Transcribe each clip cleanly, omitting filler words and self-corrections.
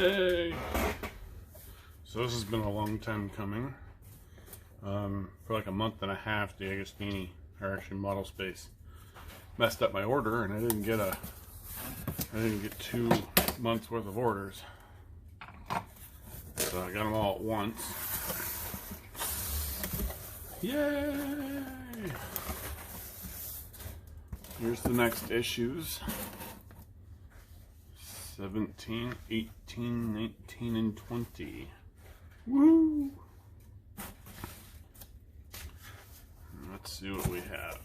Yay! So this has been a long time coming. For like a month and a half, DeAgostini, or actually Model Space, messed up my order, and I didn't get 2 months worth of orders. So I got them all at once. Yay! Here's the next issues. 17, 18, 19, and 20. Woo! Let's see what we have.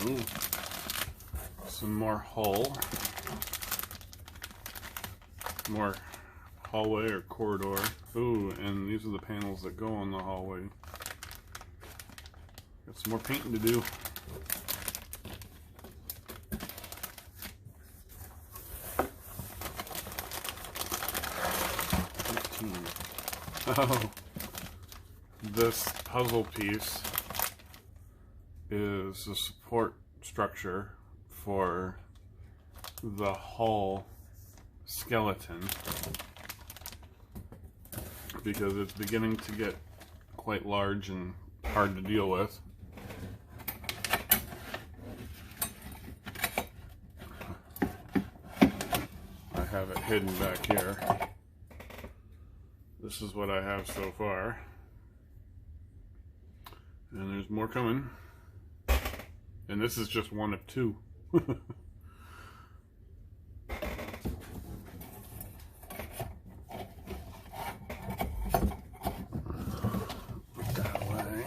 Ooh. Some more hull. More hallway or corridor. Ooh, and these are the panels that go on the hallway. Got some more painting to do. Oh, this puzzle piece is a support structure for the hull skeleton, because it's beginning to get quite large and hard to deal with. I have it hidden back here. This is what I have so far. And there's more coming. And this is just one of 2. Put that away.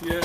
Yay!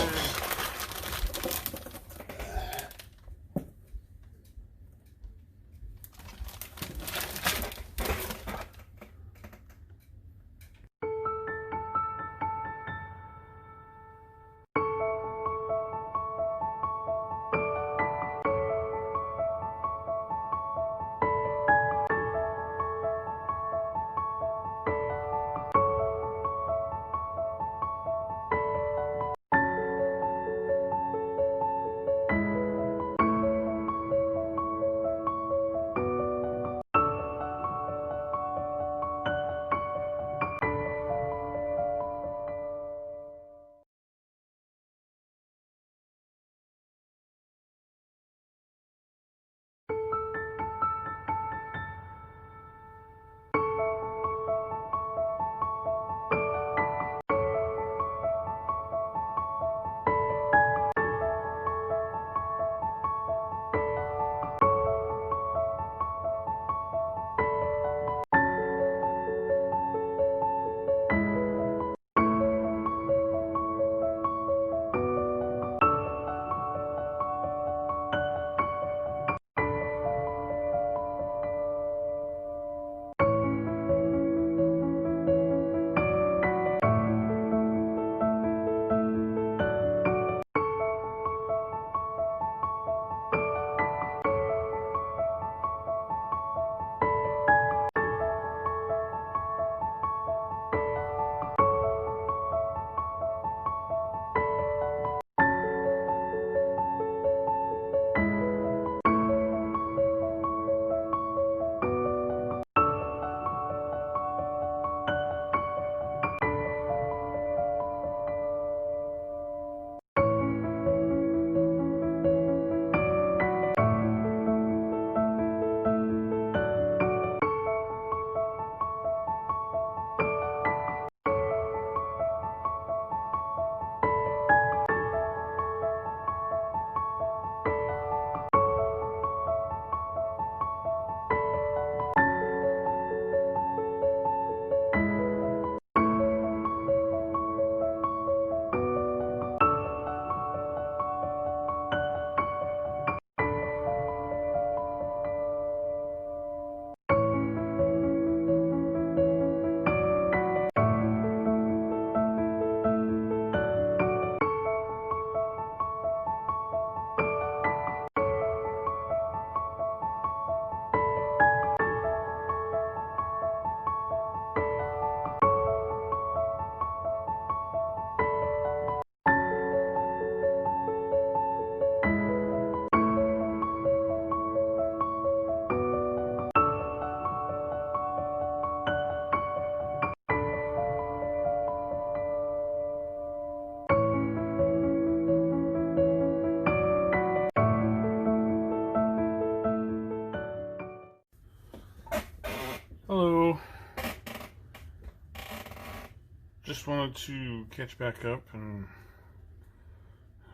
just wanted to catch back up and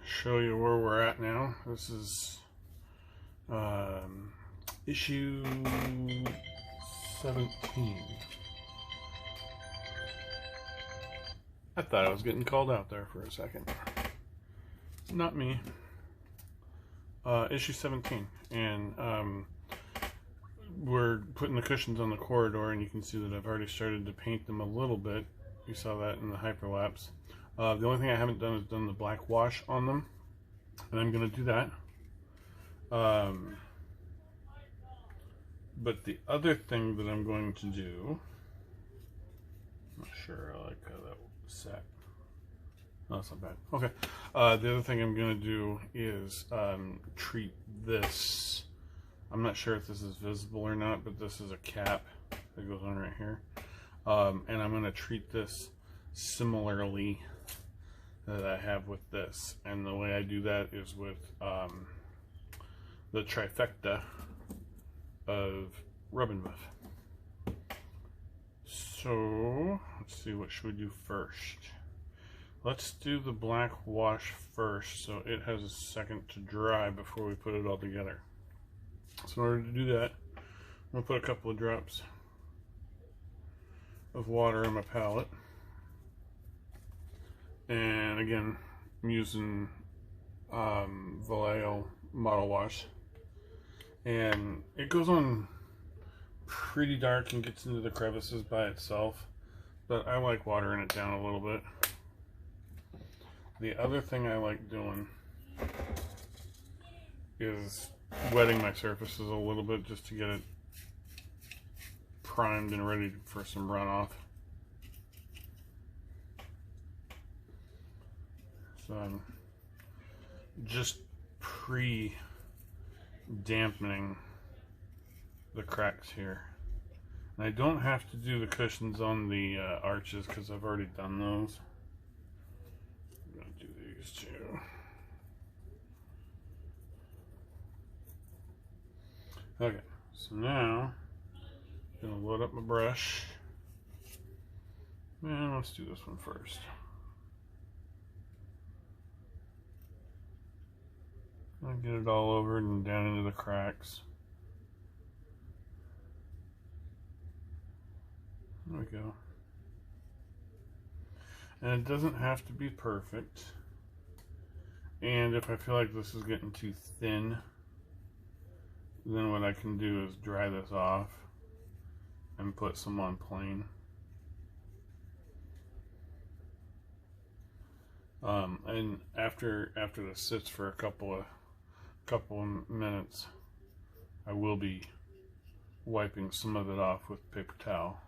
show you where we're at now. This is issue 17. I thought I was getting called out there for a second. Not me. Issue 17, and we're putting the cushions on the corridor, and you can see that I've already started to paint them a little bit. You saw that in the hyperlapse. The only thing I haven't done is done the black wash on them, and I'm going to do that. But the other thing that I'm going to do, I'm not sure I like how that sat. No, that's not bad. Okay. The other thing I'm going to do is treat this. I'm not sure if this is visible or not, but this is a cap that goes on right here. And I'm going to treat this similarly that I have with this. And the way I do that is with the trifecta of Rub and Muff. So, let's see, what should we do first? Let's do the black wash first so it has a second to dry before we put it all together. So in order to do that, I'm going to put a couple of drops of water in my palette. And again, I'm using Vallejo Model Wash. And it goes on pretty dark and gets into the crevices by itself, but I like watering it down a little bit. The other thing I like doing is wetting my surfaces a little bit just to get it primed and ready for some runoff. So I'm just pre-dampening the cracks here. And I don't have to do the cushions on the arches because I've already done those. I'm going to do these two. Okay, so now I'm going to load up my brush. And let's do this one first. I'll get it all over and down into the cracks. There we go. And it doesn't have to be perfect. And if I feel like this is getting too thin, then what I can do is dry this off and put some on plain. And after this sits for a couple of minutes, I will be wiping some of it off with paper towel.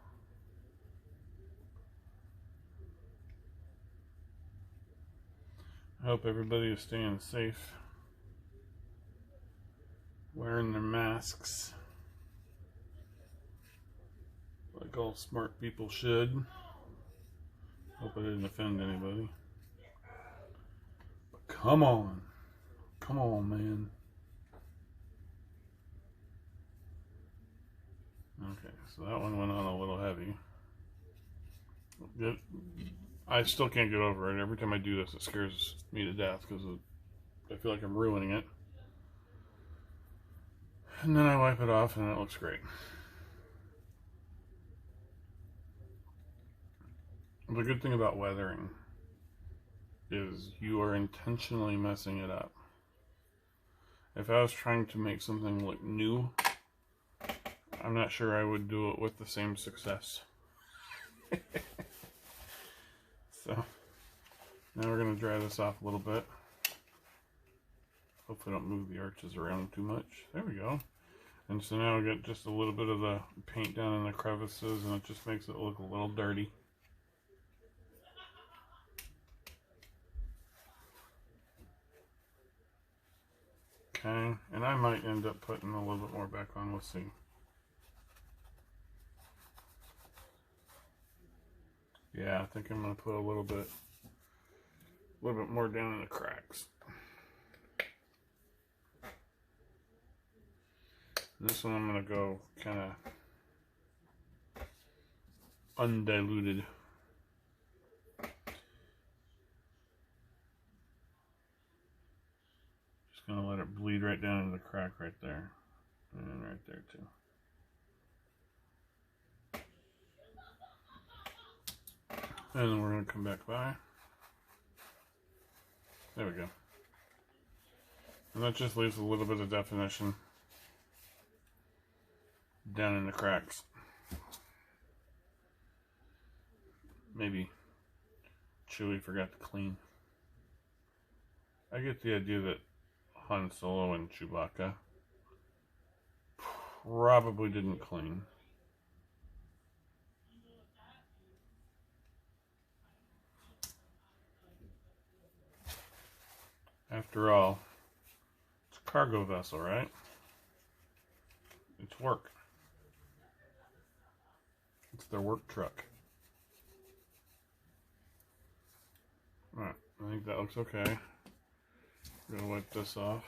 I hope everybody is staying safe, wearing their masks like all smart people should. Hope I didn't offend anybody. But come on, man. Okay, so that one went on a little heavy. I still can't get over it. Every time I do this, it scares me to death because I feel like I'm ruining it. And then I wipe it off and it looks great. The good thing about weathering is you are intentionally messing it up. If I was trying to make something look new, I'm not sure I would do it with the same success. So, now we're going to dry this off a little bit. Hopefully I don't move the arches around too much. There we go. And so now we get just a little bit of the paint down in the crevices, and it just makes it look a little dirty. Okay, and I might end up putting a little bit more back on, we'll see. Yeah, I think I'm going to put a little bit more down in the cracks. This one I'm going to go kind of undiluted. it bleed right down into the crack right there. And right there too. And then we're going to come back by. There we go. And that just leaves a little bit of definition down in the cracks. Maybe Chewie forgot to clean. I get the idea that Han Solo and Chewbacca probably didn't clean. After all, it's a cargo vessel, right? It's work. It's their work truck. Alright, I think that looks okay. I'm gonna wipe this off.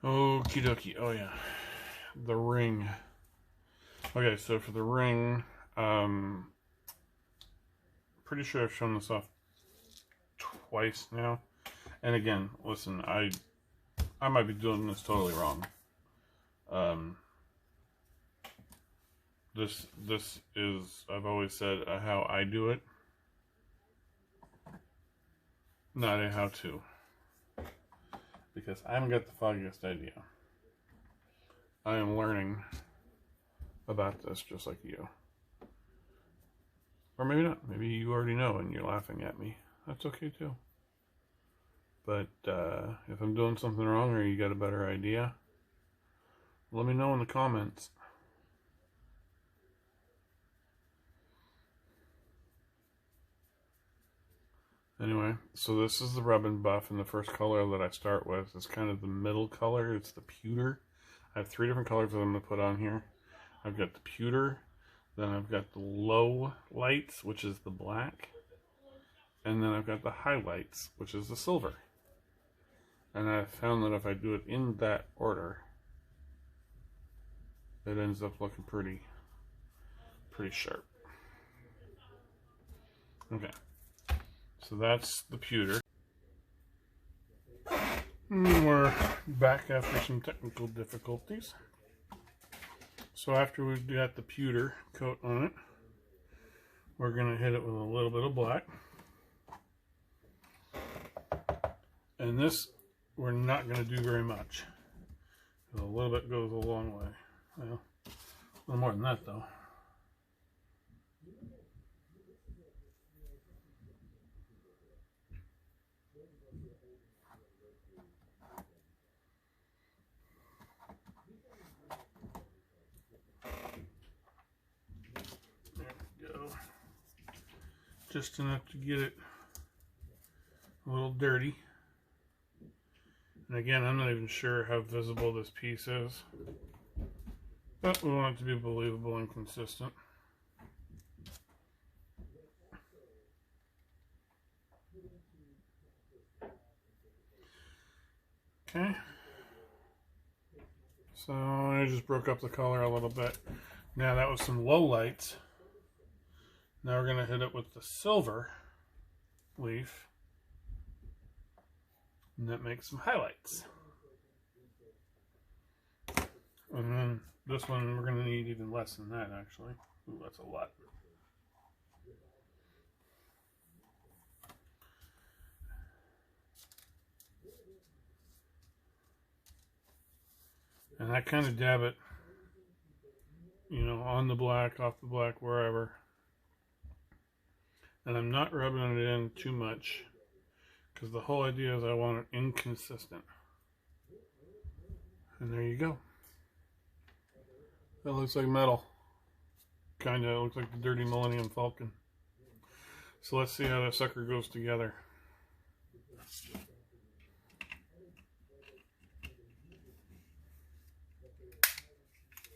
Okie dokie. Oh yeah. The ring. Okay, so for the ring, pretty sure I've shown this off twice now. And again, listen, I might be doing this totally wrong. This is, I've always said, how I do it, not a how to, because I haven't got the foggiest idea. I am learning about this just like you. Or maybe not. Maybe you already know and you're laughing at me. That's okay too. But if I'm doing something wrong or you got a better idea, let me know in the comments. Anyway, so this is the rub and buff, and the first color that I start with is kind of the middle color. It's the pewter. I have 3 different colors that I'm going to put on here. I've got the pewter, then I've got the low lights, which is the black, and then I've got the highlights, which is the silver. And I found that if I do it in that order, it ends up looking pretty sharp. Okay, so that's the pewter. We're back after some technical difficulties. So after we've got the pewter coat on it, we're going to hit it with a little bit of black. And this, we're not going to do very much. A little bit goes a long way. Well, a little more than that though. Just enough to get it a little dirty. And again, I'm not even sure how visible this piece is, but we want it to be believable and consistent. Okay, so I just broke up the color a little bit. Now that was some low lights. Now we're going to hit it with the silver leaf, and that makes some highlights. And then this one we're going to need even less than that actually. Ooh, that's a lot. And I kind of dab it, you know, on the black, off the black, wherever. And I'm not rubbing it in too much, because the whole idea is I want it inconsistent. And there you go. That looks like metal. Kinda looks like the dirty Millennium Falcon. So let's see how that sucker goes together.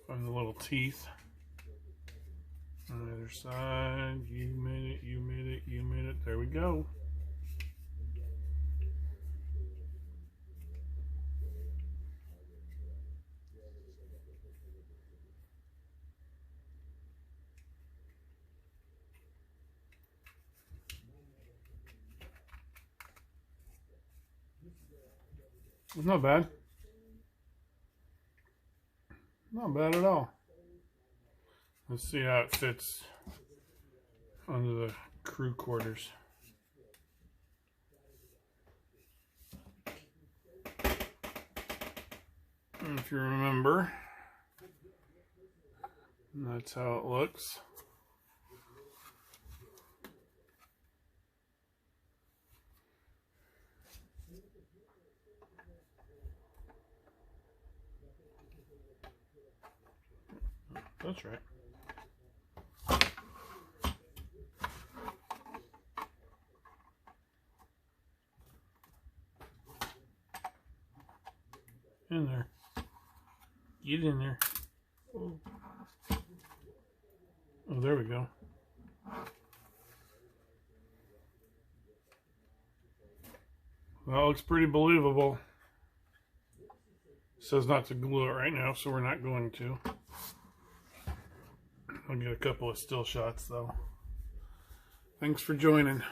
Find the little teeth on the other side. You made it, you made it, you made it. There we go. Not bad. Not bad at all. Let's see how it fits under the crew quarters. And if you remember, that's how it looks. That's right. In there. Get in there. Oh, there we go. That looks pretty believable. It says not to glue it right now, so we're not going to. I'll get a couple of still shots though. Thanks for joining.